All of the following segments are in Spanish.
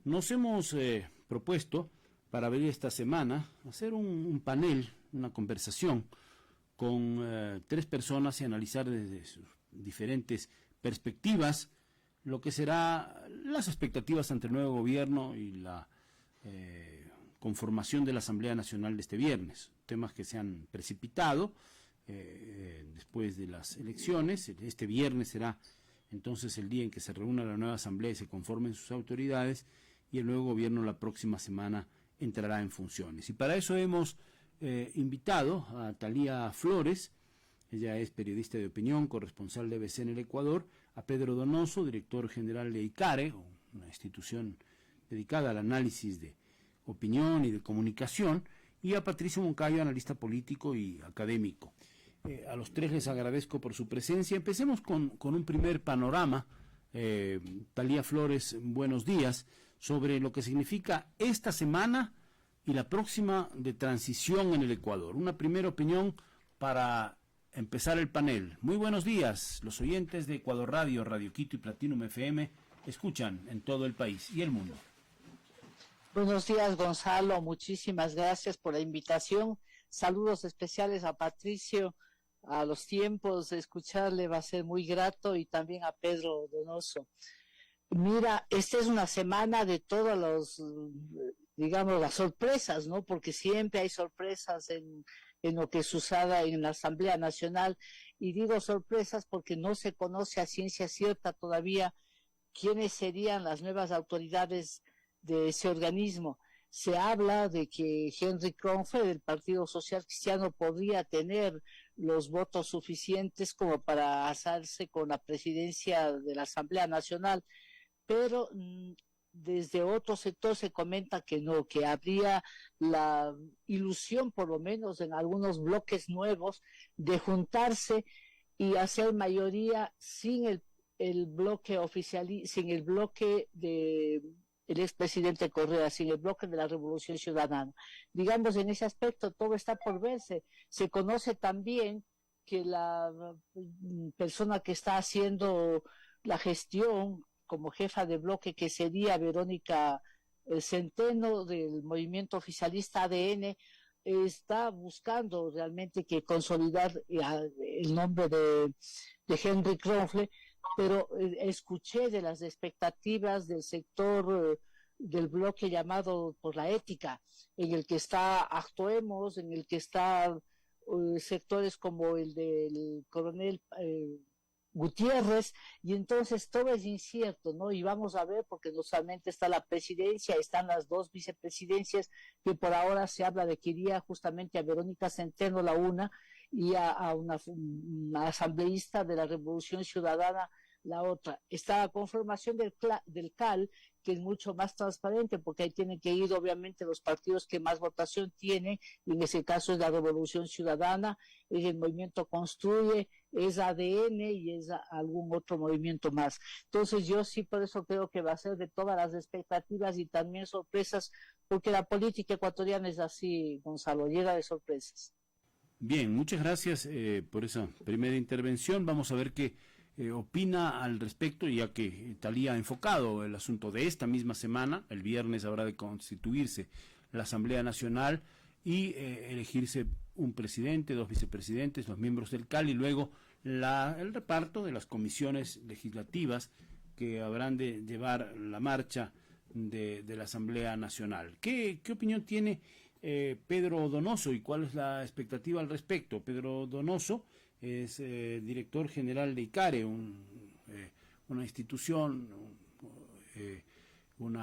Nos hemos propuesto para ver esta semana hacer un panel, una conversación con 3 personas y analizar desde sus diferentes perspectivas lo que será las expectativas ante el nuevo gobierno y la conformación de la Asamblea Nacional de este viernes. Temas que se han precipitado después de las elecciones. Este viernes será entonces el día en que se reúna la nueva Asamblea y se conformen sus autoridades, y el nuevo gobierno la próxima semana entrará en funciones. Y para eso hemos invitado a Thalía Flores. Ella es periodista de opinión, corresponsal de ABC en el Ecuador, a Pedro Donoso, director general de ICARE, una institución dedicada al análisis de opinión y de comunicación, y a Patricio Moncayo, analista político y académico. A los 3 les agradezco por su presencia. Empecemos con un primer panorama. Thalía Flores, buenos días, sobre lo que significa esta semana y la próxima de transición en el Ecuador. Una primera opinión para empezar el panel. Muy buenos días. Los oyentes de Ecuador Radio, Radio Quito y Platinum FM escuchan en todo el país y el mundo. Buenos días, Gonzalo. Muchísimas gracias por la invitación. Saludos especiales a Patricio. A los tiempos de escucharle va a ser muy grato, y también a Pedro Donoso. Mira, esta es una semana de todos los, digamos, las sorpresas, ¿no? Porque siempre hay sorpresas en lo que suceda en la Asamblea Nacional, y digo sorpresas porque no se conoce a ciencia cierta todavía quiénes serían las nuevas autoridades de ese organismo. Se habla de que Henry Kronfeld del Partido Social Cristiano podría tener los votos suficientes como para alzarse con la presidencia de la Asamblea Nacional, pero desde otro sector se comenta que no, que habría la ilusión, por lo menos en algunos bloques nuevos, de juntarse y hacer mayoría sin el bloque oficial, sin el bloque de el expresidente Correa, sin el bloque de la Revolución Ciudadana. Digamos, en ese aspecto todo está por verse. Se conoce también que la persona que está haciendo la gestión como jefa de bloque, que sería Verónica Centeno del movimiento oficialista ADN, está buscando realmente que consolidar el nombre de Henry Kronfeld, pero escuché de las expectativas del sector del bloque llamado por la ética, en el que está Actuemos, en el que está sectores como el del coronel Gutiérrez, y entonces todo es incierto, ¿no? Y vamos a ver, porque no solamente está la presidencia, están las 2 vicepresidencias, que por ahora se habla de que iría justamente a Verónica Centeno la una, y a una asambleísta de la Revolución Ciudadana la otra. Está la conformación del CAL, que es mucho más transparente, porque ahí tienen que ir obviamente los partidos que más votación tienen, y en ese caso es la Revolución Ciudadana, es el Movimiento Construye, es ADN y es algún otro movimiento más. Entonces yo sí, por eso creo que va a ser de todas las expectativas y también sorpresas, porque la política ecuatoriana es así, Gonzalo, llega de sorpresas. Bien, muchas gracias por esa primera intervención. Vamos a ver qué opina al respecto, ya que Thalía ha enfocado el asunto de esta misma semana. El viernes habrá de constituirse la Asamblea Nacional y elegirse un presidente, 2 vicepresidentes, los miembros del CAL, y luego el reparto de las comisiones legislativas que habrán de llevar la marcha de la Asamblea Nacional. ¿Qué opinión tiene Pedro Donoso y cuál es la expectativa al respecto? Pedro Donoso es director general de ICARE, una institución, un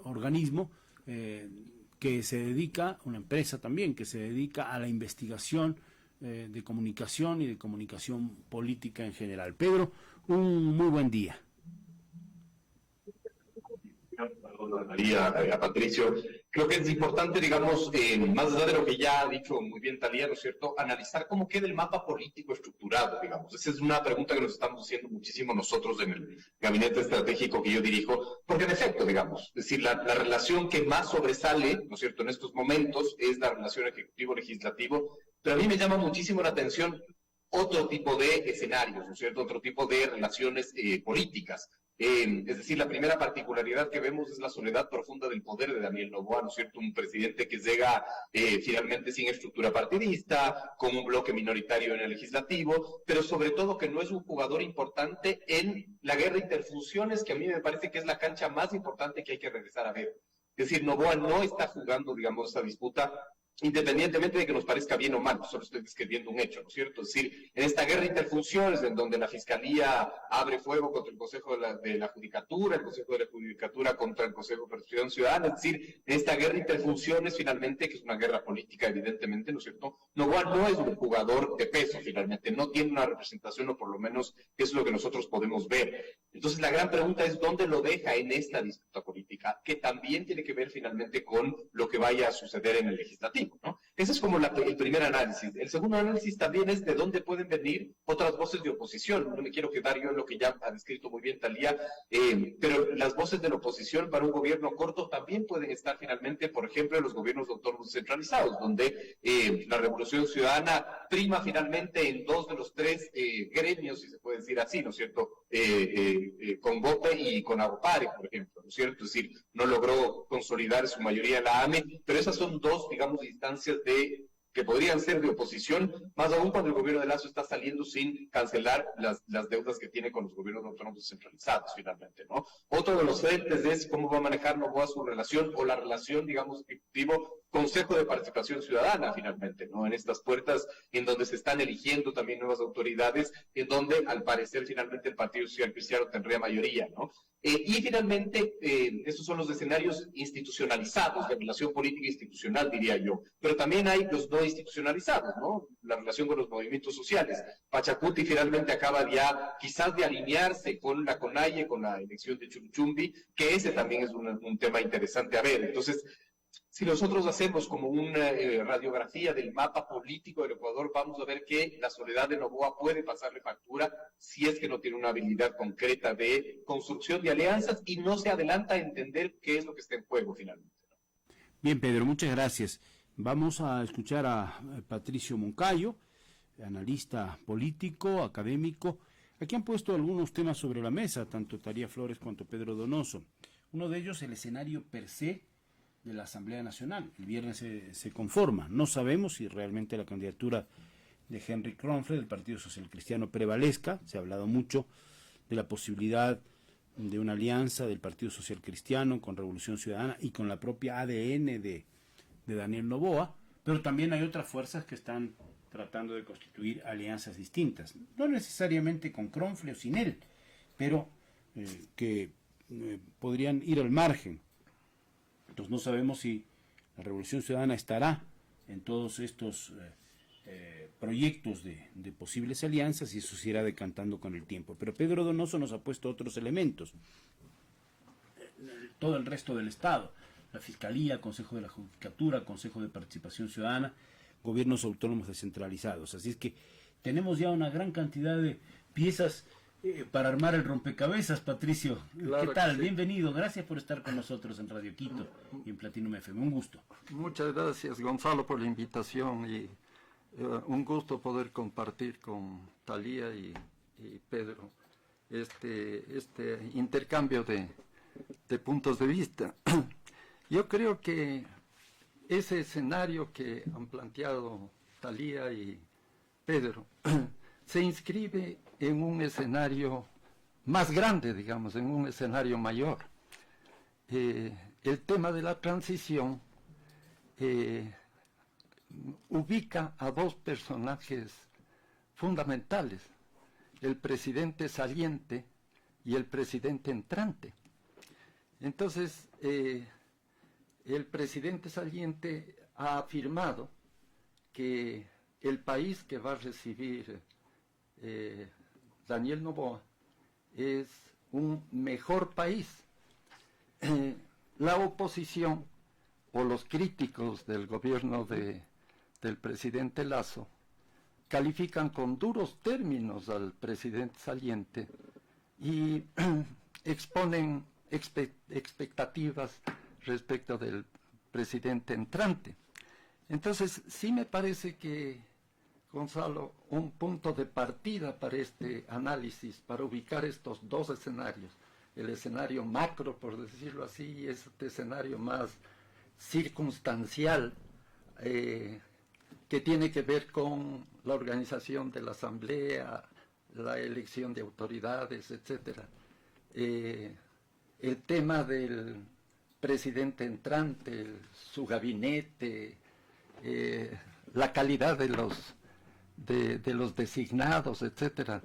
organismo que se dedica, una empresa también, que se dedica a la investigación de comunicación y de comunicación política en general. Pedro, un muy buen día. A Patricio, creo que es importante, digamos, más allá de lo que ya ha dicho muy bien Thalía, ¿no es cierto?, analizar cómo queda el mapa político estructurado, digamos. Esa es una pregunta que nos estamos haciendo muchísimo nosotros en el gabinete estratégico que yo dirijo, porque en efecto, digamos, es decir, la relación que más sobresale, ¿no es cierto?, en estos momentos es la relación ejecutivo-legislativo, pero a mí me llama muchísimo la atención otro tipo de escenarios, ¿no es cierto?, otro tipo de relaciones políticas. Es decir, la primera particularidad que vemos es la soledad profunda del poder de Daniel Noboa, ¿no es cierto? Un presidente que llega finalmente sin estructura partidista, con un bloque minoritario en el legislativo, pero sobre todo que no es un jugador importante en la guerra de interfunciones, que a mí me parece que es la cancha más importante que hay que regresar a ver. Es decir, Noboa no está jugando, digamos, esa disputa independientemente de que nos parezca bien o mal, solo estoy describiendo un hecho, ¿no es cierto? Es decir, en esta guerra de interfunciones, en donde la Fiscalía abre fuego contra el Consejo de la Judicatura, el Consejo de la Judicatura contra el Consejo de Participación Ciudadana, es decir, en esta guerra de interfunciones, finalmente, que es una guerra política, evidentemente, ¿no es cierto? Noboa no es un jugador de peso, finalmente, no tiene una representación, o por lo menos es lo que nosotros podemos ver. Entonces, la gran pregunta es, ¿dónde lo deja en esta disputa política? Que también tiene que ver, finalmente, con lo que vaya a suceder en el legislativo, ¿no? Ese es como el primer análisis. El segundo análisis también es de dónde pueden venir otras voces de oposición. No me quiero quedar yo en lo que ya ha descrito muy bien Talía, pero las voces de la oposición para un gobierno corto también pueden estar finalmente, por ejemplo, en los gobiernos autónomos centralizados, donde la Revolución Ciudadana prima finalmente en 2 de los 3 gremios, si se puede decir así, ¿no es cierto? Con Gope y con Agopare, por ejemplo, ¿no es cierto? Es decir, no logró consolidar su mayoría en la AME, pero esas son 2, digamos, instancias que podrían ser de oposición, más aún cuando el gobierno de Lazo está saliendo sin cancelar las deudas que tiene con los gobiernos autónomos descentralizados, finalmente, ¿no? Otro de los frentes es cómo va a manejar Noboa su relación, o la relación, digamos, ejecutivo Consejo de Participación Ciudadana, finalmente, ¿no? En estas puertas en donde se están eligiendo también nuevas autoridades, en donde, al parecer, finalmente el Partido Social Cristiano tendría mayoría, ¿no? Y finalmente, estos son los escenarios institucionalizados, de relación política institucional, diría yo. Pero también hay los no institucionalizados, ¿no? La relación con los movimientos sociales. Pachacuti finalmente acaba ya quizás de alinearse con la CONAIE, con la elección de Chunchumbi, que ese también es un tema interesante a ver. Entonces, si nosotros hacemos como una radiografía del mapa político del Ecuador, vamos a ver que la soledad de Noboa puede pasarle factura si es que no tiene una habilidad concreta de construcción de alianzas y no se adelanta a entender qué es lo que está en juego finalmente. Bien, Pedro, muchas gracias. Vamos a escuchar a Patricio Moncayo, analista político, académico. Aquí han puesto algunos temas sobre la mesa, tanto Talía Flores cuanto Pedro Donoso. Uno de ellos, el escenario per se de la Asamblea Nacional. El viernes se conforma. No sabemos si realmente la candidatura de Henry Kronfle del Partido Social Cristiano prevalezca. Se ha hablado mucho de la posibilidad de una alianza del Partido Social Cristiano con Revolución Ciudadana y con la propia ADN de Daniel Noboa, pero también hay otras fuerzas que están tratando de constituir alianzas distintas, no necesariamente con Kronfle o sin él, pero que podrían ir al margen. Entonces no sabemos si la Revolución Ciudadana estará en todos estos proyectos de posibles alianzas, y eso se irá decantando con el tiempo. Pero Pedro Donoso nos ha puesto otros elementos. Todo el resto del Estado, la Fiscalía, Consejo de la Judicatura, Consejo de Participación Ciudadana, gobiernos autónomos descentralizados. Así es que tenemos ya una gran cantidad de piezas para armar el rompecabezas, Patricio. Claro, ¿qué tal? sí. Bienvenido, gracias por estar con nosotros en Radio Quito y en Platinum FM, un gusto. Muchas gracias, Gonzalo, por la invitación y un gusto poder compartir con Talía y Pedro este intercambio de puntos de vista. Yo creo que ese escenario que han planteado Talía y Pedro se inscribe en un escenario más grande, digamos, en un escenario mayor. El tema de la transición ubica a 2 personajes fundamentales, el presidente saliente y el presidente entrante. Entonces, el presidente saliente ha afirmado que el país que va a recibir Daniel Noboa es un mejor país. La oposición o los críticos del gobierno del presidente Lazo califican con duros términos al presidente saliente y exponen expectativas respecto del presidente entrante. Entonces, sí me parece que, Gonzalo, un punto de partida para este análisis, para ubicar estos 2 escenarios, el escenario macro, por decirlo así, este escenario más circunstancial, que tiene que ver con la organización de la asamblea, la elección de autoridades, etcétera. El tema del presidente entrante, su gabinete, la calidad de los designados, etcétera.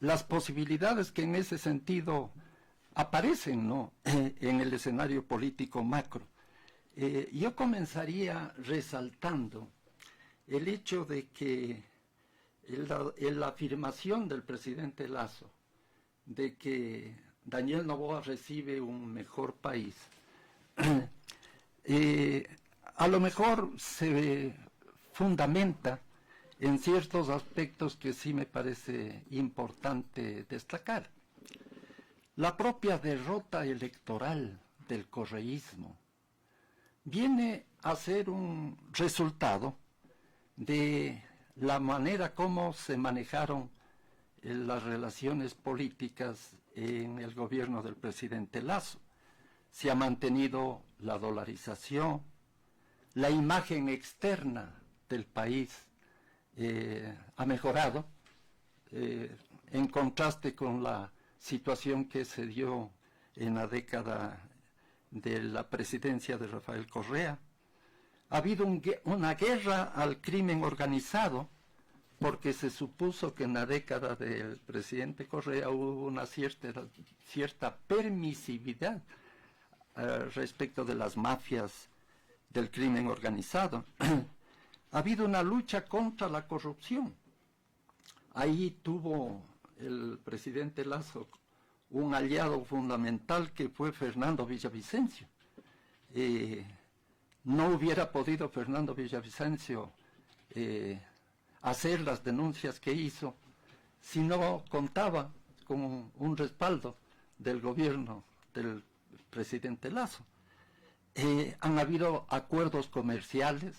Las posibilidades que en ese sentido aparecen, ¿no?, en el escenario político macro. Yo comenzaría resaltando el hecho de que la afirmación del presidente Lasso de que Daniel Noboa recibe un mejor país, a lo mejor se fundamenta en ciertos aspectos que sí me parece importante destacar. La propia derrota electoral del correísmo viene a ser un resultado de la manera como se manejaron las relaciones políticas en el gobierno del presidente Lasso. Se ha mantenido la dolarización, la imagen externa del país ha mejorado, en contraste con la situación que se dio en la década de la presidencia de Rafael Correa. Ha habido una guerra al crimen organizado, porque se supuso que en la década del presidente Correa hubo una cierta permisividad respecto de las mafias del crimen organizado. Ha habido una lucha contra la corrupción. Ahí tuvo el presidente Lasso un aliado fundamental que fue Fernando Villavicencio. No hubiera podido Fernando Villavicencio hacer las denuncias que hizo si no contaba con un respaldo del gobierno del presidente Lasso. Han habido acuerdos comerciales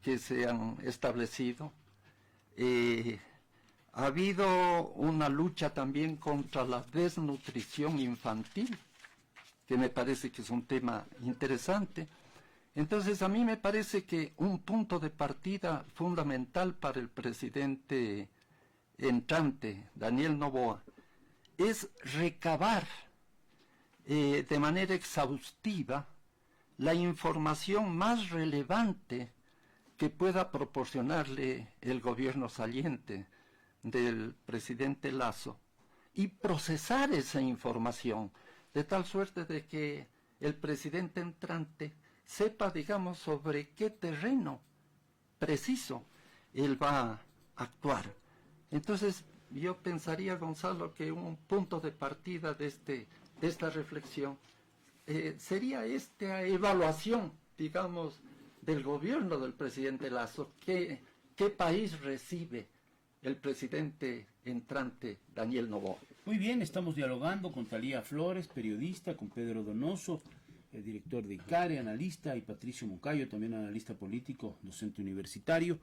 que se han establecido. Ha habido una lucha también contra la desnutrición infantil, que me parece que es un tema interesante. Entonces, a mí me parece que un punto de partida fundamental para el presidente entrante, Daniel Noboa, es recabar de manera exhaustiva la información más relevante que pueda proporcionarle el gobierno saliente del presidente Lasso y procesar esa información de tal suerte de que el presidente entrante sepa, digamos, sobre qué terreno preciso él va a actuar. Entonces, yo pensaría, Gonzalo, que un punto de partida de esta reflexión sería esta evaluación, digamos, del gobierno del presidente Lasso. ¿Qué país recibe el presidente entrante Daniel Noboa? Muy bien, estamos dialogando con Thalía Flores, periodista, con Pedro Donoso, el director de ICARE, analista, y Patricio Moncayo, también analista político, docente universitario,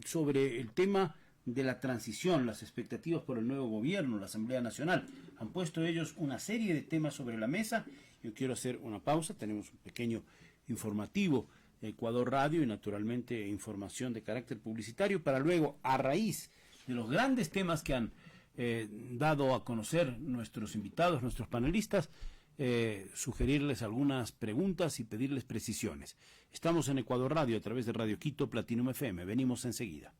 sobre el tema de la transición, las expectativas por el nuevo gobierno, la Asamblea Nacional. Han puesto ellos una serie de temas sobre la mesa. Yo quiero hacer una pausa, tenemos un pequeño informativo de Ecuador Radio y naturalmente información de carácter publicitario, para luego, a raíz de los grandes temas que han dado a conocer nuestros invitados, nuestros panelistas, sugerirles algunas preguntas y pedirles precisiones. Estamos en Ecuador Radio a través de Radio Quito Platinum FM. Venimos enseguida.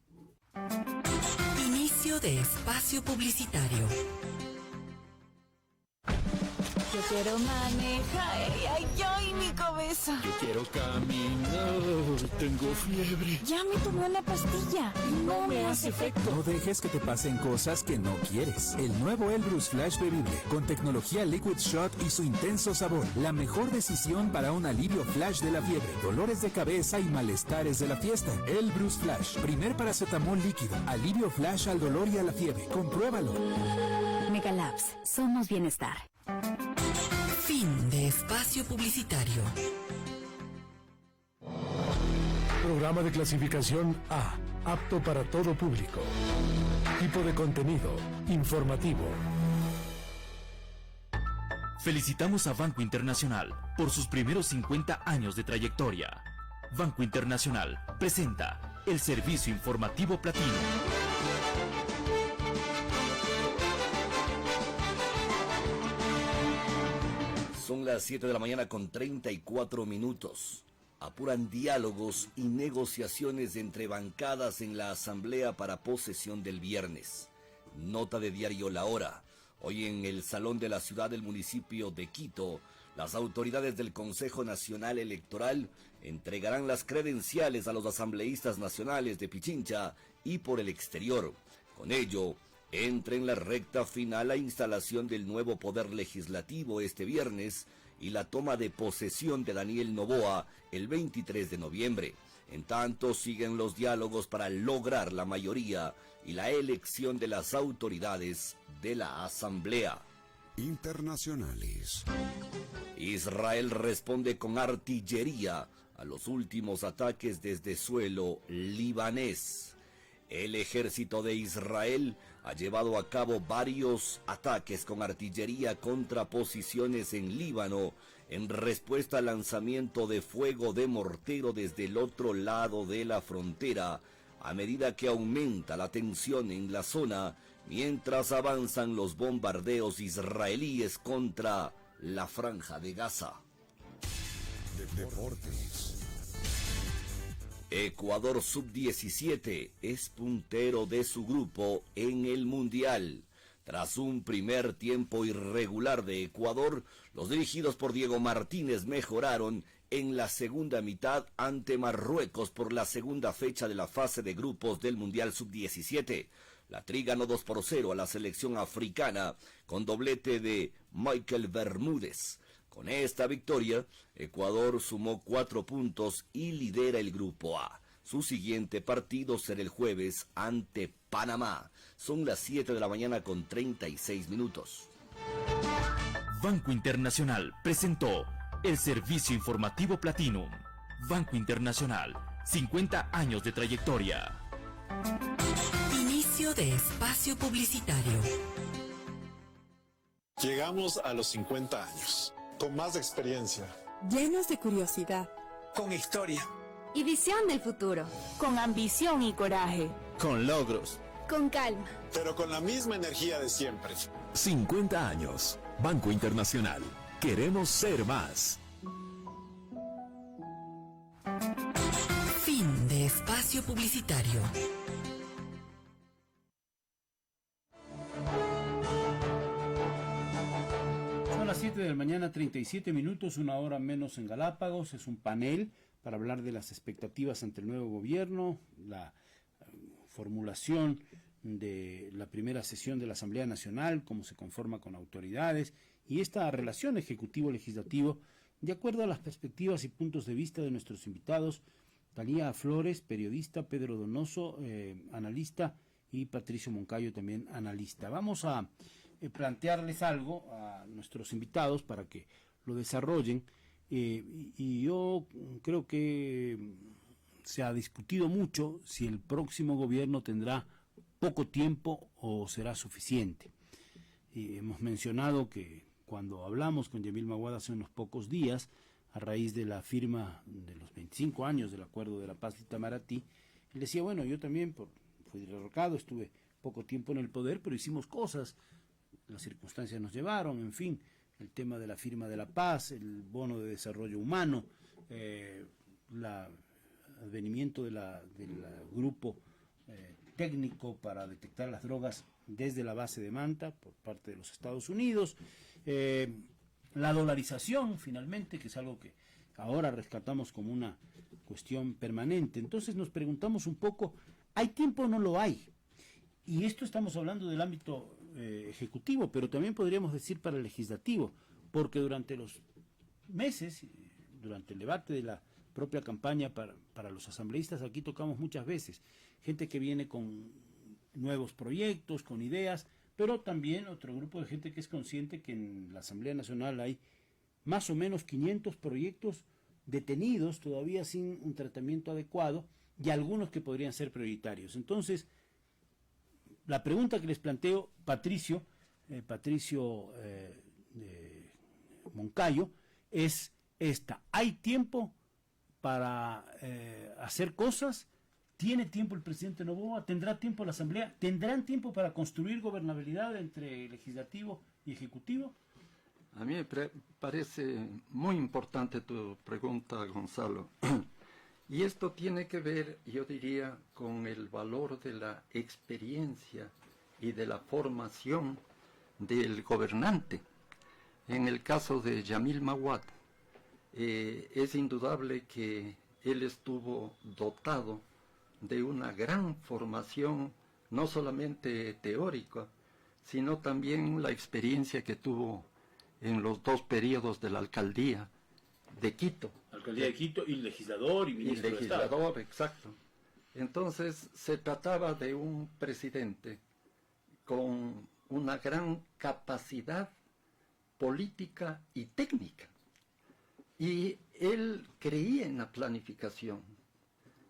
Inicio de espacio publicitario. Yo quiero manejar, ay, mi cabeza. Yo quiero caminar, tengo fiebre. Ya me tomé una pastilla, no me hace efecto. No dejes que te pasen cosas que no quieres. El nuevo Elbrus Flash bebible, con tecnología Liquid Shot y su intenso sabor. La mejor decisión para un alivio flash de la fiebre, dolores de cabeza y malestares de la fiesta. Elbrus Flash, primer paracetamol líquido, alivio flash al dolor y a la fiebre. Compruébalo. Megalabs, somos bienestar. Fin de espacio publicitario. Programa de clasificación A, apto para todo público. Tipo de contenido, informativo. Felicitamos a Banco Internacional por sus primeros 50 años de trayectoria. Banco Internacional presenta el servicio informativo platino. Son las 7 de la mañana con 34 minutos. Apuran diálogos y negociaciones entre bancadas en la Asamblea para posesión del viernes. Nota de diario La Hora. Hoy en el Salón de la Ciudad del municipio de Quito, las autoridades del Consejo Nacional Electoral entregarán las credenciales a los asambleístas nacionales de Pichincha y por el exterior. Con ello, entra en la recta final la instalación del nuevo Poder Legislativo este viernes y la toma de posesión de Daniel Noboa el 23 de noviembre. En tanto, siguen los diálogos para lograr la mayoría y la elección de las autoridades de la Asamblea. Internacionales. Israel responde con artillería a los últimos ataques desde suelo libanés. El ejército de Israel ha llevado a cabo varios ataques con artillería contra posiciones en Líbano en respuesta al lanzamiento de fuego de mortero desde el otro lado de la frontera, a medida que aumenta la tensión en la zona, mientras avanzan los bombardeos israelíes contra la Franja de Gaza. Deportes. Ecuador Sub-17 es puntero de su grupo en el Mundial. Tras un primer tiempo irregular de Ecuador, los dirigidos por Diego Martínez mejoraron en la segunda mitad ante Marruecos por la segunda fecha de la fase de grupos del Mundial Sub-17. La Tri ganó 2-0 a la selección africana con doblete de Michael Bermúdez. Con esta victoria, Ecuador sumó 4 puntos y lidera el Grupo A. Su siguiente partido será el jueves ante Panamá. Son las 7 de la mañana con 36 minutos. Banco Internacional presentó el servicio informativo Platinum. Banco Internacional, 50 años de trayectoria. Inicio de espacio publicitario. Llegamos a los 50 años, con más experiencia. Llenos de curiosidad. Con historia. Y visión del futuro. Con ambición y coraje. Con logros. Con calma. Pero con la misma energía de siempre. 50 años. Banco Internacional. Queremos ser más. Fin de espacio publicitario. Son las 7 de la mañana, 37 minutos, una hora menos en Galápagos. Es un panel para hablar de las expectativas ante el nuevo gobierno, la formulación de la primera sesión de la Asamblea Nacional, cómo se conforma con autoridades y esta relación ejecutivo-legislativo de acuerdo a las perspectivas y puntos de vista de nuestros invitados, Talía Flores, periodista, Pedro Donoso, analista, y Patricio Moncayo, también analista. Vamos a plantearles algo a nuestros invitados para que lo desarrollen. Y yo creo que se ha discutido mucho si el próximo gobierno tendrá poco tiempo o será suficiente. Hemos mencionado que cuando hablamos con Yamil Maguad hace unos pocos días, a raíz de la firma de los 25 años del Acuerdo de la Paz de Itamaraty, él decía, bueno, yo también fui derrocado, estuve poco tiempo en el poder, pero hicimos cosas, las circunstancias nos llevaron, en fin, el tema de la firma de la paz, el bono de desarrollo humano, el advenimiento del grupo técnico para detectar las drogas desde la base de Manta por parte de los Estados Unidos, la dolarización finalmente, que es algo que ahora rescatamos como una cuestión permanente. Entonces nos preguntamos un poco, ¿hay tiempo o no lo hay? Y esto estamos hablando del ámbito ejecutivo, pero también podríamos decir para el legislativo, porque durante los meses, durante el debate de la propia campaña para los asambleístas, aquí tocamos muchas veces, gente que viene con nuevos proyectos, con ideas, pero también otro grupo de gente que es consciente que en la Asamblea Nacional hay más o menos 500 proyectos detenidos todavía sin un tratamiento adecuado y algunos que podrían ser prioritarios. Entonces, la pregunta que les planteo, Patricio Moncayo es esta: ¿hay tiempo para hacer cosas? ¿Tiene tiempo el presidente Noboa? ¿Tendrá tiempo la Asamblea? ¿Tendrán tiempo para construir gobernabilidad entre legislativo y ejecutivo? A mí me parece muy importante tu pregunta, Gonzalo. Y esto tiene que ver, yo diría, con el valor de la experiencia y de la formación del gobernante. En el caso de Yamil Maguad, es indudable que él estuvo dotado de una gran formación, no solamente teórica, sino también la experiencia que tuvo en los 2 periodos de la alcaldía de Quito. Alcaldía de Quito y legislador y ministro de Estado. Exacto. Entonces se trataba de un presidente con una gran capacidad política y técnica. Y él creía en la planificación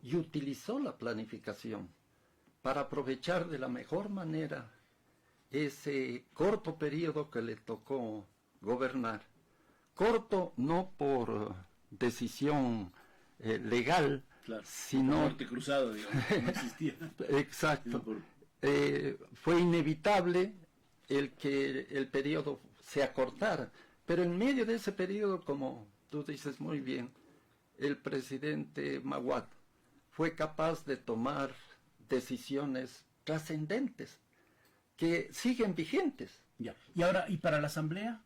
y utilizó la planificación para aprovechar de la mejor manera ese corto periodo que le tocó gobernar. Corto no por decisión legal, claro, sino... Norte cruzado, digamos, no existía. Exacto. Fue inevitable el que el periodo se acortara, pero en medio de ese periodo, como tú dices muy bien, el presidente Maguad fue capaz de tomar decisiones trascendentes que siguen vigentes. Ya. Y ahora, ¿y para la Asamblea?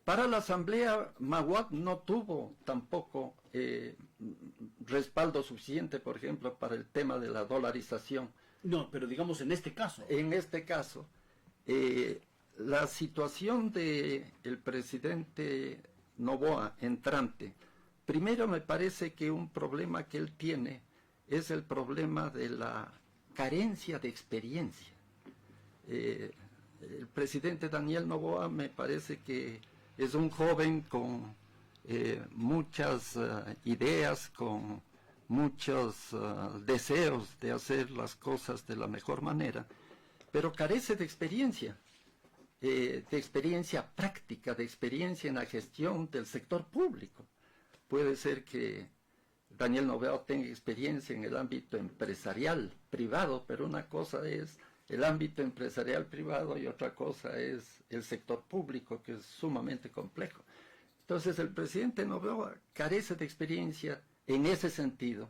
Para la Asamblea, Maguad no tuvo tampoco respaldo suficiente, por ejemplo, para el tema de la dolarización. No, pero digamos en este caso. En este caso, la situación del presidente Noboa entrante, primero me parece que un problema que él tiene es el problema de la carencia de experiencia. El presidente Daniel Noboa me parece que es un joven con muchas ideas, con muchos deseos de hacer las cosas de la mejor manera, pero carece de experiencia práctica, de experiencia en la gestión del sector público. Puede ser que Daniel Noboa tenga experiencia en el ámbito empresarial, privado, pero una cosa es el ámbito empresarial privado y otra cosa es el sector público, que es sumamente complejo. Entonces el presidente Noboa carece de experiencia en ese sentido,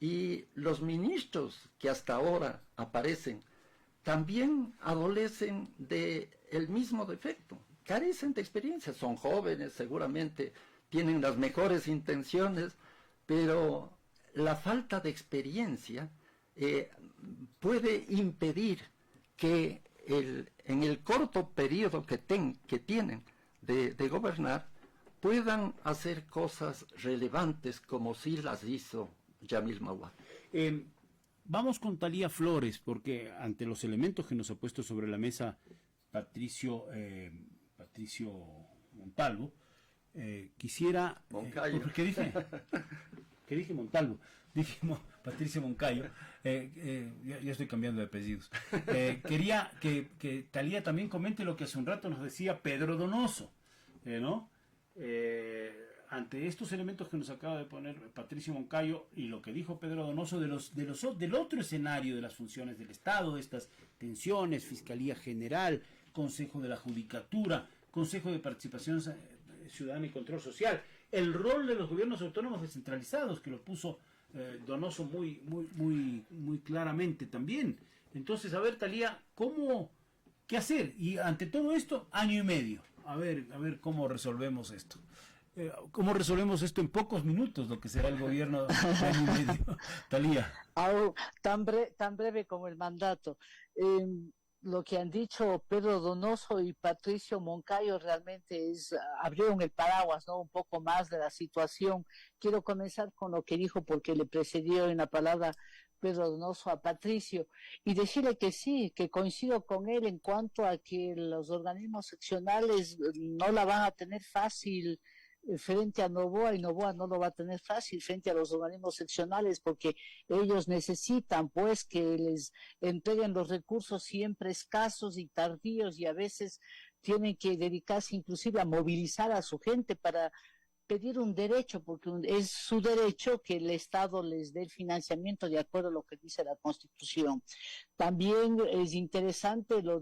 y los ministros que hasta ahora aparecen también adolecen de el mismo defecto, carecen de experiencia, son jóvenes, seguramente tienen las mejores intenciones, pero la falta de experiencia puede impedir que en el corto periodo que tienen de gobernar puedan hacer cosas relevantes como sí las hizo Yamil Maguad. Vamos con Talía Flores, porque ante los elementos que nos ha puesto sobre la mesa Patricio Montalvo, quisiera... Moncayo. ¿Qué dije? ¿Qué dije? Montalvo. Dije Patricio Moncayo. Ya estoy cambiando de apellidos. Quería que Talía también comente lo que hace un rato nos decía Pedro Donoso, ¿no? Ante estos elementos que nos acaba de poner Patricio Moncayo y lo que dijo Pedro Donoso del otro escenario de las funciones del Estado, de estas tensiones, Fiscalía General, Consejo de la Judicatura, Consejo de Participación Ciudadana y Control Social, el rol de los gobiernos autónomos descentralizados, que lo puso Donoso muy claramente también. Entonces, a ver, Talía, ¿qué hacer? Y ante todo esto, 1 año y medio. A ver cómo resolvemos esto. ¿Cómo resolvemos esto en pocos minutos, lo que será el gobierno de 1 año y medio? Talía. Tan breve como el mandato. Lo que han dicho Pedro Donoso y Patricio Moncayo realmente abrieron el paraguas, ¿no? Un poco más de la situación. Quiero comenzar con lo que dijo, porque le precedió en la palabra Pedro Donoso a Patricio, y decirle que sí, que coincido con él en cuanto a que los organismos seccionales no la van a tener fácil frente a Noboa, y Noboa no lo va a tener fácil frente a los organismos seccionales, porque ellos necesitan pues que les entreguen los recursos siempre escasos y tardíos, y a veces tienen que dedicarse inclusive a movilizar a su gente para pedir un derecho, porque es su derecho que el Estado les dé el financiamiento de acuerdo a lo que dice la Constitución. También es interesante lo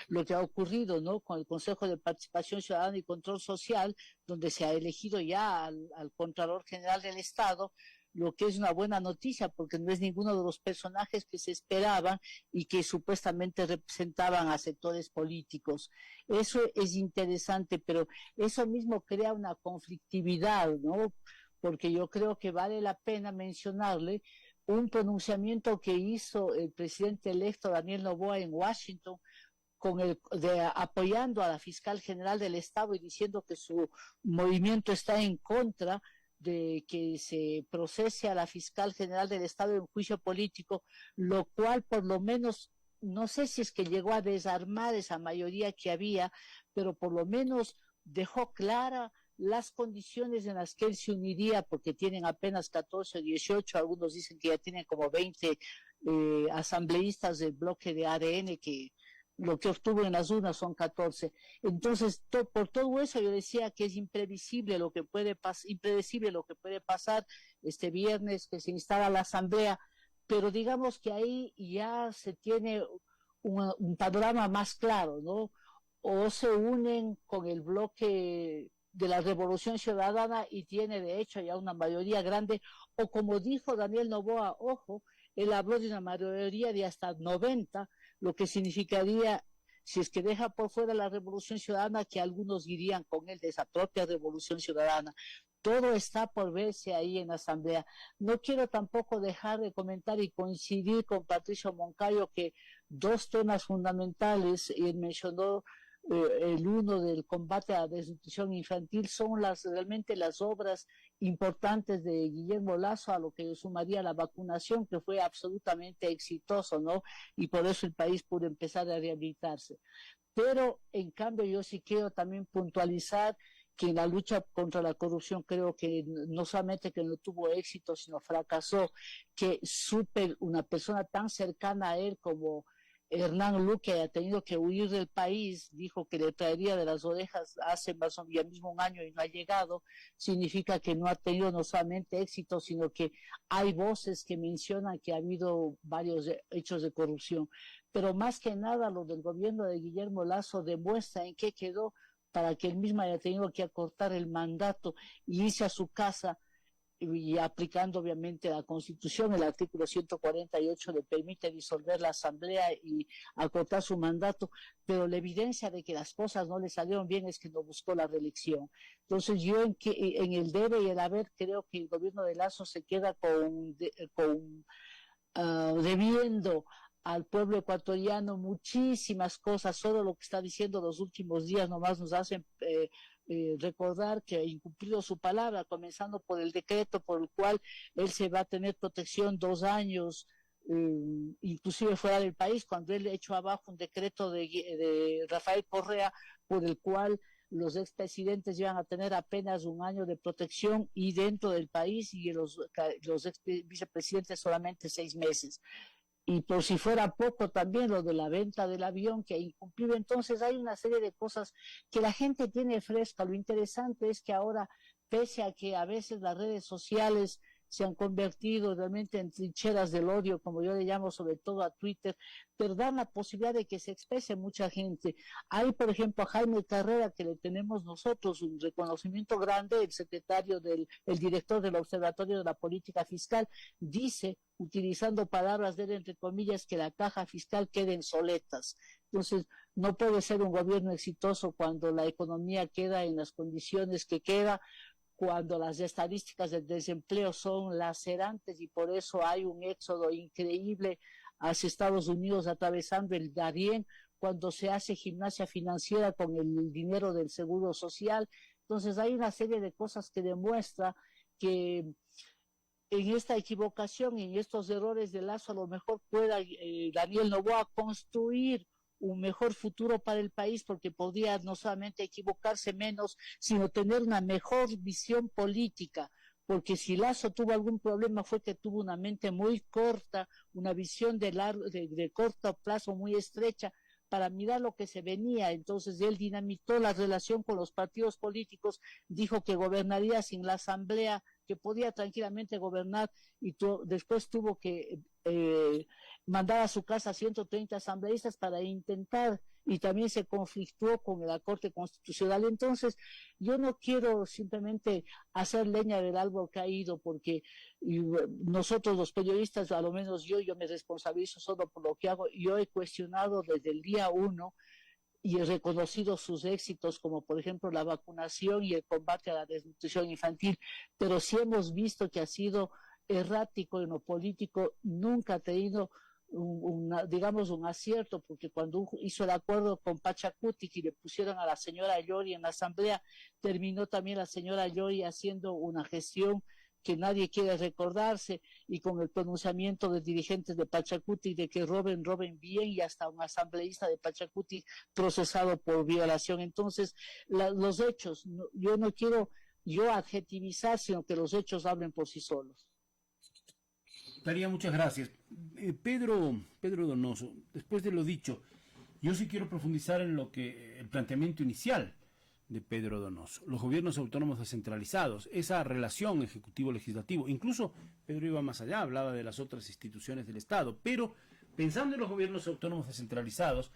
lo que ha ocurrido, ¿no?, con el Consejo de Participación Ciudadana y Control Social, donde se ha elegido ya al Contralor General del Estado, lo que es una buena noticia, porque no es ninguno de los personajes que se esperaban y que supuestamente representaban a sectores políticos. Eso es interesante, pero eso mismo crea una conflictividad, ¿no? Porque yo creo que vale la pena mencionarle un pronunciamiento que hizo el presidente electo Daniel Noboa en Washington, apoyando a la fiscal general del Estado y diciendo que su movimiento está en contra de que se procese a la fiscal general del Estado en juicio político, lo cual por lo menos, no sé si es que llegó a desarmar esa mayoría que había, pero por lo menos dejó clara las condiciones en las que él se uniría, porque tienen apenas 14 o 18, algunos dicen que ya tienen como 20 asambleístas del bloque de ADN, que lo que obtuvo en las urnas son 14. Entonces, por todo eso yo decía que es impredecible lo que puede pasar este viernes, que se instala la asamblea, pero digamos que ahí ya se tiene un panorama más claro, ¿no? O se unen con el bloque de la Revolución Ciudadana y tiene de hecho ya una mayoría grande, o como dijo Daniel Noboa, ojo, él habló de una mayoría de hasta 90, lo que significaría, si es que deja por fuera la Revolución Ciudadana, que algunos irían con él de esa propia Revolución Ciudadana. Todo está por verse ahí en la Asamblea. No quiero tampoco dejar de comentar y coincidir con Patricio Moncayo que dos temas fundamentales, él mencionó el uno del combate a la desnutrición infantil, son realmente las obras importantes de Guillermo Lasso, a lo que yo sumaría la vacunación, que fue absolutamente exitoso, ¿no? Y por eso el país pudo empezar a rehabilitarse. Pero, en cambio, yo sí quiero también puntualizar que en la lucha contra la corrupción creo que no solamente que no tuvo éxito, sino fracasó, que una persona tan cercana a él como Hernán Luque ha tenido que huir del país, dijo que le traería de las orejas hace más o menos mismo un año y no ha llegado, significa que no ha tenido no solamente éxito, sino que hay voces que mencionan que ha habido varios hechos de corrupción. Pero más que nada lo del gobierno de Guillermo Lasso demuestra en qué quedó para que él mismo haya tenido que acortar el mandato y irse a su casa, y aplicando obviamente la Constitución. El artículo 148 le permite disolver la Asamblea y acortar su mandato, pero la evidencia de que las cosas no le salieron bien es que no buscó la reelección. Entonces yo en el debe y el haber creo que el gobierno de Lasso se queda debiendo al pueblo ecuatoriano muchísimas cosas. Solo lo que está diciendo los últimos días nomás nos hacen recordar que ha incumplido su palabra, comenzando por el decreto por el cual él se va a tener protección 2 años, inclusive fuera del país, cuando él echó abajo un decreto de Rafael Correa por el cual los expresidentes iban a tener apenas 1 año de protección y dentro del país, y los ex vicepresidentes solamente 6 meses. Y por si fuera poco también lo de la venta del avión que ha incumplido. Entonces hay una serie de cosas que la gente tiene fresca. Lo interesante es que ahora, pese a que a veces las redes sociales se han convertido realmente en trincheras del odio, como yo le llamo, sobre todo a Twitter, pero dan la posibilidad de que se exprese mucha gente. Hay, por ejemplo, a Jaime Carrera, que le tenemos nosotros un reconocimiento grande, el director del Observatorio de la Política Fiscal, dice, utilizando palabras de él, entre comillas, que la caja fiscal quede en soletas. Entonces, no puede ser un gobierno exitoso cuando la economía queda en las condiciones que queda, cuando las estadísticas del desempleo son lacerantes y por eso hay un éxodo increíble hacia Estados Unidos atravesando el Darién, cuando se hace gimnasia financiera con el dinero del Seguro Social. Entonces hay una serie de cosas que demuestra que en esta equivocación, en estos errores de Lasso, a lo mejor pueda Daniel Noboa construir un mejor futuro para el país, porque podría no solamente equivocarse menos, sino tener una mejor visión política, porque si Lasso tuvo algún problema fue que tuvo una mente muy corta, una visión de corto plazo muy estrecha, para mirar lo que se venía. Entonces él dinamitó la relación con los partidos políticos, dijo que gobernaría sin la asamblea, que podía tranquilamente gobernar, y después tuvo que mandar a su casa 130 asambleístas para intentar, y también se conflictuó con la Corte Constitucional. Entonces, yo no quiero simplemente hacer leña del árbol caído, porque nosotros los periodistas, a lo menos yo me responsabilizo solo por lo que hago. Yo he cuestionado desde el día 1 y he reconocido sus éxitos, como por ejemplo la vacunación y el combate a la desnutrición infantil, pero sí hemos visto que ha sido errático en lo político, nunca ha tenido digamos un acierto, porque cuando hizo el acuerdo con Pachacuti y le pusieron a la señora Llori en la asamblea, terminó también la señora Llori haciendo una gestión que nadie quiere recordarse, y con el pronunciamiento de dirigentes de Pachacuti de que roben bien, y hasta un asambleísta de Pachacuti procesado por violación. Entonces, los hechos, yo no quiero adjetivizar, sino que los hechos hablen por sí solos. Daría, muchas gracias. Pedro Donoso, después de lo dicho, yo sí quiero profundizar en lo que el planteamiento inicial de Pedro Donoso, los gobiernos autónomos descentralizados, esa relación ejecutivo-legislativo. Incluso Pedro iba más allá, hablaba de las otras instituciones del Estado, pero pensando en los gobiernos autónomos descentralizados,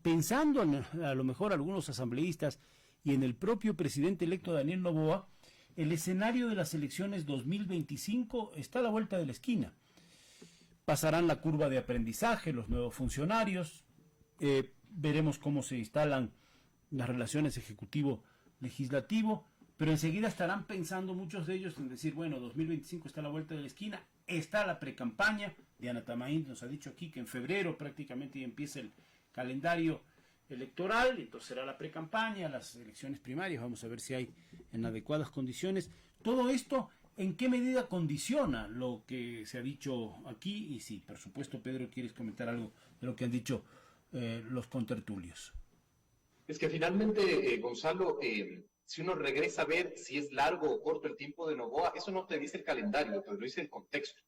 pensando en a lo mejor algunos asambleístas y en el propio presidente electo Daniel Noboa, el escenario de las elecciones 2025 está a la vuelta de la esquina. Pasarán la curva de aprendizaje los nuevos funcionarios, veremos cómo se instalan las relaciones ejecutivo-legislativo, pero enseguida estarán pensando muchos de ellos en decir, bueno, 2025 está a la vuelta de la esquina, está la precampaña. Diana Tamaín nos ha dicho aquí que en febrero prácticamente ya empieza el calendario electoral, entonces será la precampaña, las elecciones primarias, vamos a ver si hay en adecuadas condiciones. Todo esto, ¿en qué medida condiciona lo que se ha dicho aquí? Y si, por supuesto, Pedro, quieres comentar algo de lo que han dicho los contertulios. Es que finalmente, Gonzalo, si uno regresa a ver si es largo o corto el tiempo de Noboa, eso no te dice el calendario, te lo dice el contexto.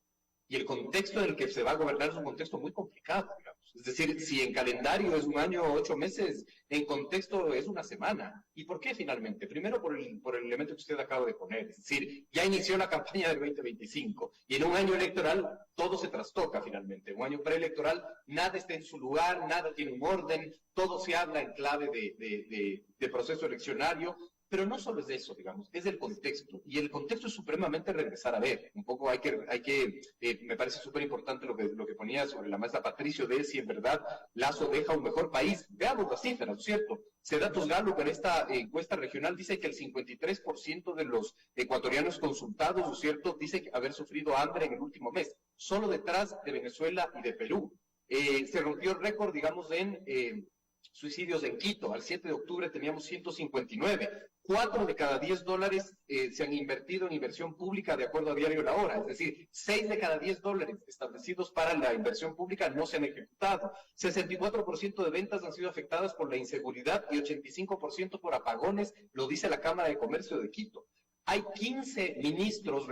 Y el contexto en el que se va a gobernar es un contexto muy complicado, digamos. Es decir, si en calendario es 1 año o 8 meses, en contexto es 1 semana. ¿Y por qué finalmente? Primero por el elemento que usted acaba de poner. Es decir, ya inició la campaña del 2025 y en un año electoral todo se trastoca finalmente. Un año preelectoral, nada está en su lugar, nada tiene un orden, todo se habla en clave de proceso eleccionario. Pero no solo es de eso, digamos, es del contexto. Y el contexto es supremamente regresar a ver. Un poco me parece súper importante lo que ponía sobre la mesa Patricio, de si en verdad Lazo deja un mejor país. Veamos las cifras, ¿no es cierto? Sedatus Gallup en esta encuesta regional dice que el 53% de los ecuatorianos consultados, ¿no es cierto?, dice haber sufrido hambre en el último mes, solo detrás de Venezuela y de Perú. Se rompió el récord, digamos, en suicidios en Quito. Al 7 de octubre teníamos 159. 4 de cada 10 dólares se han invertido en inversión pública de acuerdo a Diario La Hora. Es decir, 6 de cada 10 dólares establecidos para la inversión pública no se han ejecutado. 64% de ventas han sido afectadas por la inseguridad y 85% por apagones, lo dice la Cámara de Comercio de Quito. Hay 15 ministros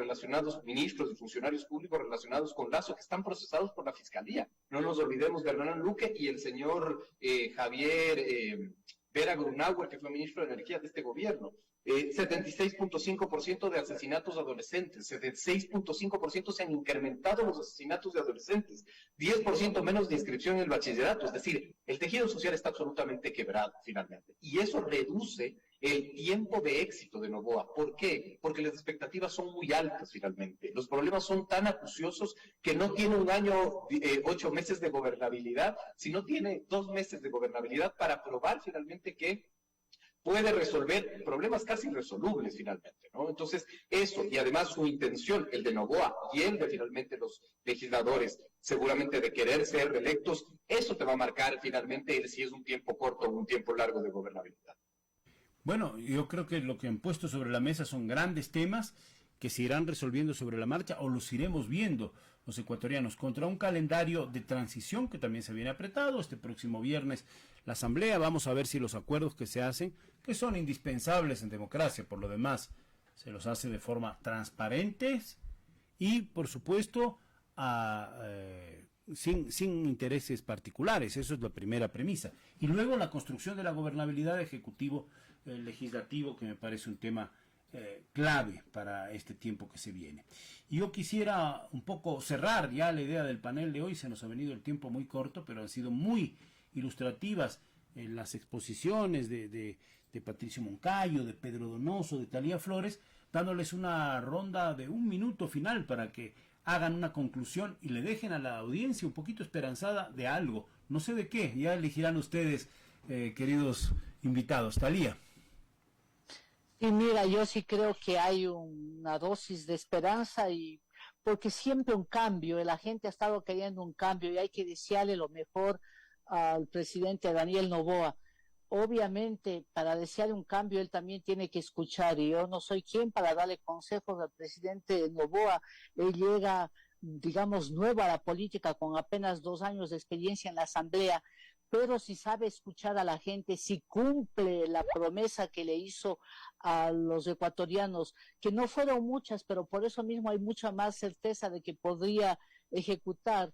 y funcionarios públicos relacionados con Lazo que están procesados por la Fiscalía. No nos olvidemos de Hernán Luque y el señor Javier Vera Grunauer, que fue ministro de Energía de este gobierno. 76.5% de asesinatos adolescentes, 76.5% se han incrementado los asesinatos de adolescentes, 10% menos de inscripción en el bachillerato. Es decir, el tejido social está absolutamente quebrado finalmente. Y eso reduce el tiempo de éxito de Noboa. ¿Por qué? Porque las expectativas son muy altas finalmente. Los problemas son tan acuciosos que no tiene 1 año, 8 meses de gobernabilidad, sino tiene 2 meses de gobernabilidad para probar finalmente que puede resolver problemas casi irresolubles finalmente, ¿no? Entonces, eso, y además su intención, el de Noboa y el de finalmente los legisladores, seguramente de querer ser reelectos, eso te va a marcar finalmente si es un tiempo corto o un tiempo largo de gobernabilidad. Bueno, yo creo que lo que han puesto sobre la mesa son grandes temas que se irán resolviendo sobre la marcha o los iremos viendo los ecuatorianos contra un calendario de transición que también se viene apretado. Este próximo viernes la Asamblea, vamos a ver si los acuerdos que se hacen, que son indispensables en democracia, por lo demás, se los hace de forma transparente y, por supuesto, sin intereses particulares. Eso es la primera premisa. Y luego la construcción de la gobernabilidad ejecutivo-legislativo, que me parece un tema clave para este tiempo que se viene. Y yo quisiera un poco cerrar ya la idea del panel de hoy. Se nos ha venido el tiempo muy corto, pero han sido muy ilustrativas las exposiciones de Patricio Moncayo, de Pedro Donoso, de Thalía Flores, dándoles una ronda de 1 minuto final para que hagan una conclusión y le dejen a la audiencia un poquito esperanzada de algo. No sé de qué, ya elegirán ustedes, queridos invitados. Thalía. Y mira, yo sí creo que hay una dosis de esperanza, y porque siempre un cambio, la gente ha estado queriendo un cambio y hay que desearle lo mejor al presidente Daniel Noboa. Obviamente, para desear un cambio, él también tiene que escuchar, y yo no soy quien para darle consejos al presidente Noboa. Él llega, digamos, nuevo a la política, con apenas 2 años de experiencia en la Asamblea, pero si sabe escuchar a la gente, si cumple la promesa que le hizo a los ecuatorianos, que no fueron muchas, pero por eso mismo hay mucha más certeza de que podría ejecutar,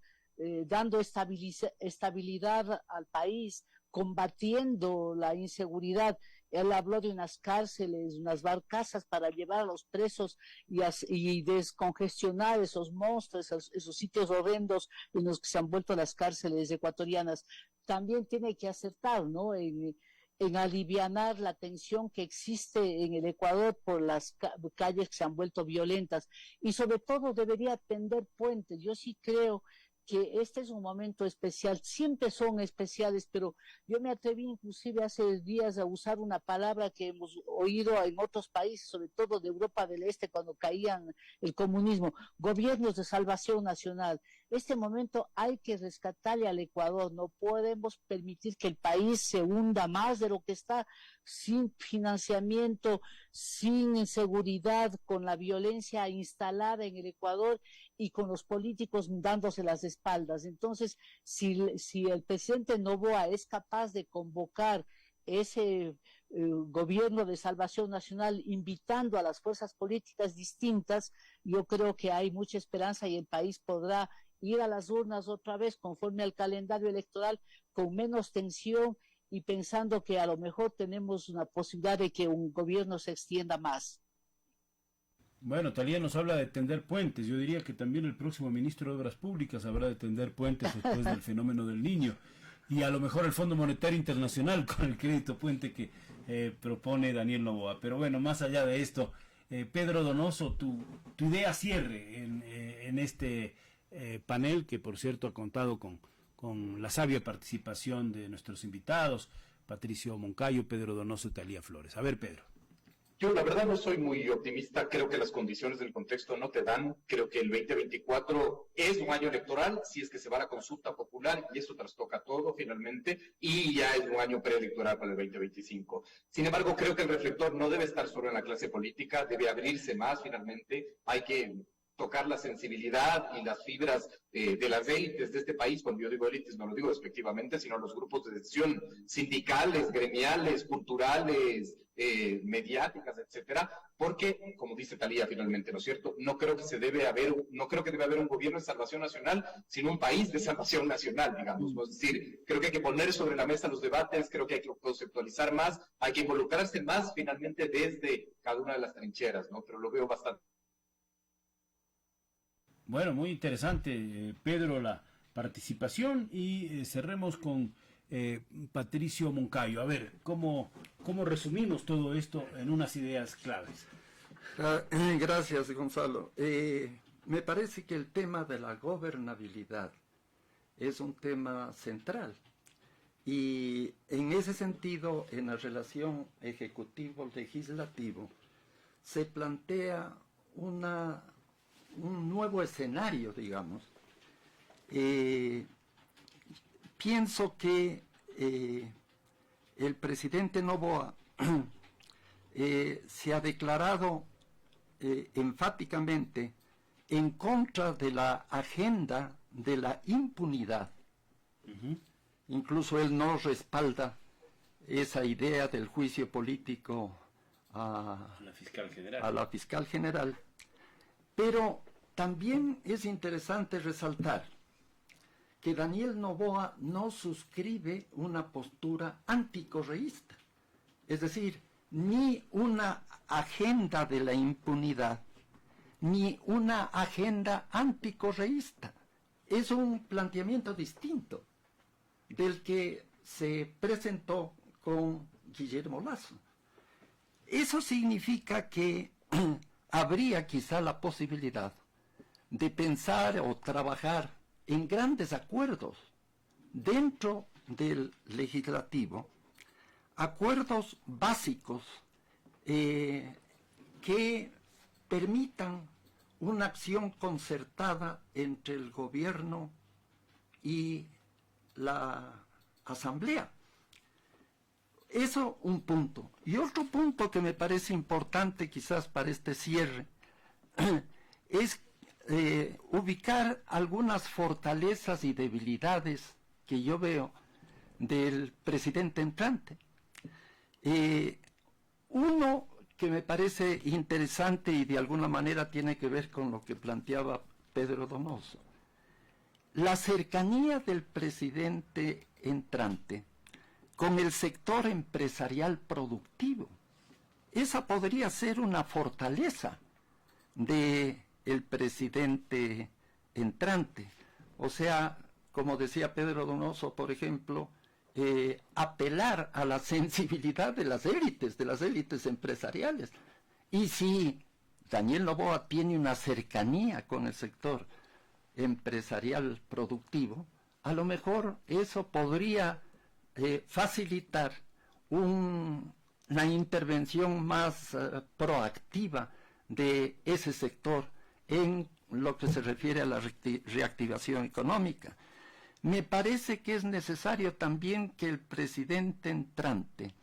dando estabilidad al país, combatiendo la inseguridad. Él habló de unas cárceles, unas barcazas para llevar a los presos y descongestionar esos monstruos, esos sitios horrendos en los que se han vuelto las cárceles ecuatorianas. También tiene que acertar, ¿no?, en alivianar la tensión que existe en el Ecuador por las calles que se han vuelto violentas, y sobre todo debería tender puentes. Yo sí creo que este es un momento especial, siempre son especiales, pero yo me atreví inclusive hace días a usar una palabra que hemos oído en otros países, sobre todo de Europa del Este, cuando caían el comunismo: gobiernos de salvación nacional. Este momento hay que rescatarle al Ecuador, no podemos permitir que el país se hunda más de lo que está, sin financiamiento, sin inseguridad, con la violencia instalada en el Ecuador y con los políticos dándose las espaldas. Entonces, si el presidente Noboa es capaz de convocar ese gobierno de salvación nacional, invitando a las fuerzas políticas distintas, yo creo que hay mucha esperanza y el país podrá ir a las urnas otra vez conforme al calendario electoral, con menos tensión y pensando que a lo mejor tenemos una posibilidad de que un gobierno se extienda más. Bueno, Thalía nos habla de tender puentes. Yo diría que también el próximo ministro de Obras Públicas habrá de tender puentes después del fenómeno del Niño. Y a lo mejor el Fondo Monetario Internacional con el crédito puente que propone Daniel Noboa. Pero bueno, más allá de esto, Pedro Donoso, tu idea cierre en este panel, que por cierto ha contado con la sabia participación de nuestros invitados, Patricio Moncayo, Pedro Donoso y Thalía Flores. A ver, Pedro. Yo la verdad no soy muy optimista, creo que las condiciones del contexto no te dan, creo que el 2024 es un año electoral, si es que se va a la consulta popular, y eso trastoca todo finalmente, y ya es un año preelectoral para el 2025. Sin embargo, creo que el reflector no debe estar solo en la clase política, debe abrirse más finalmente, hay que tocar la sensibilidad y las fibras de las élites de este país. Cuando yo digo élites no lo digo despectivamente, sino los grupos de decisión sindicales, gremiales, culturales, mediáticas, etcétera, porque, como dice Thalía finalmente, ¿no es cierto? No creo que debe haber un gobierno de salvación nacional, sino un país de salvación nacional, digamos, ¿no? Es decir, creo que hay que poner sobre la mesa los debates, creo que hay que conceptualizar más, hay que involucrarse más finalmente desde cada una de las trincheras, ¿no? Pero lo veo bastante. Bueno, muy interesante, Pedro, la participación, y cerremos con Patricio Moncayo. A ver, ¿cómo resumimos todo esto en unas ideas claves? Gracias, Gonzalo. Me parece que el tema de la gobernabilidad es un tema central, y en ese sentido, en la relación ejecutivo-legislativo, se plantea un nuevo escenario, digamos. Pienso que el presidente Noboa se ha declarado enfáticamente en contra de la agenda de la impunidad. Incluso él no respalda esa idea del juicio político a la fiscal general. Pero también es interesante resaltar que Daniel Noboa no suscribe una postura anticorreísta, es decir, ni una agenda de la impunidad, ni una agenda anticorreísta. Es un planteamiento distinto del que se presentó con Guillermo Lasso. Eso significa que habría quizá la posibilidad de pensar o trabajar en grandes acuerdos dentro del legislativo, acuerdos básicos que permitan una acción concertada entre el gobierno y la Asamblea. Eso un punto. Y otro punto que me parece importante quizás para este cierre es ubicar algunas fortalezas y debilidades que yo veo del presidente entrante. Uno que me parece interesante y de alguna manera tiene que ver con lo que planteaba Pedro Donoso. La cercanía del presidente entrante con el sector empresarial productivo. Esa podría ser una fortaleza del presidente entrante. O sea, como decía Pedro Donoso, por ejemplo, apelar a la sensibilidad de las élites empresariales. Y si Daniel Noboa tiene una cercanía con el sector empresarial productivo, a lo mejor eso podría facilitar una intervención más proactiva de ese sector en lo que se refiere a la reactivación económica. Me parece que es necesario también que el presidente entrante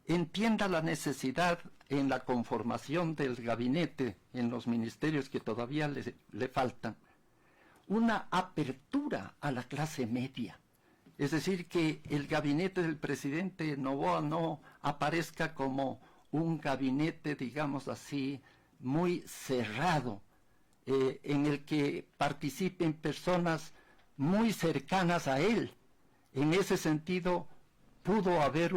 entienda la necesidad en la conformación del gabinete, en los ministerios que todavía le faltan, una apertura a la clase media. Es decir, que el gabinete del presidente Noboa no aparezca como un gabinete, digamos así, muy cerrado, en el que participen personas muy cercanas a él. En ese sentido, pudo haber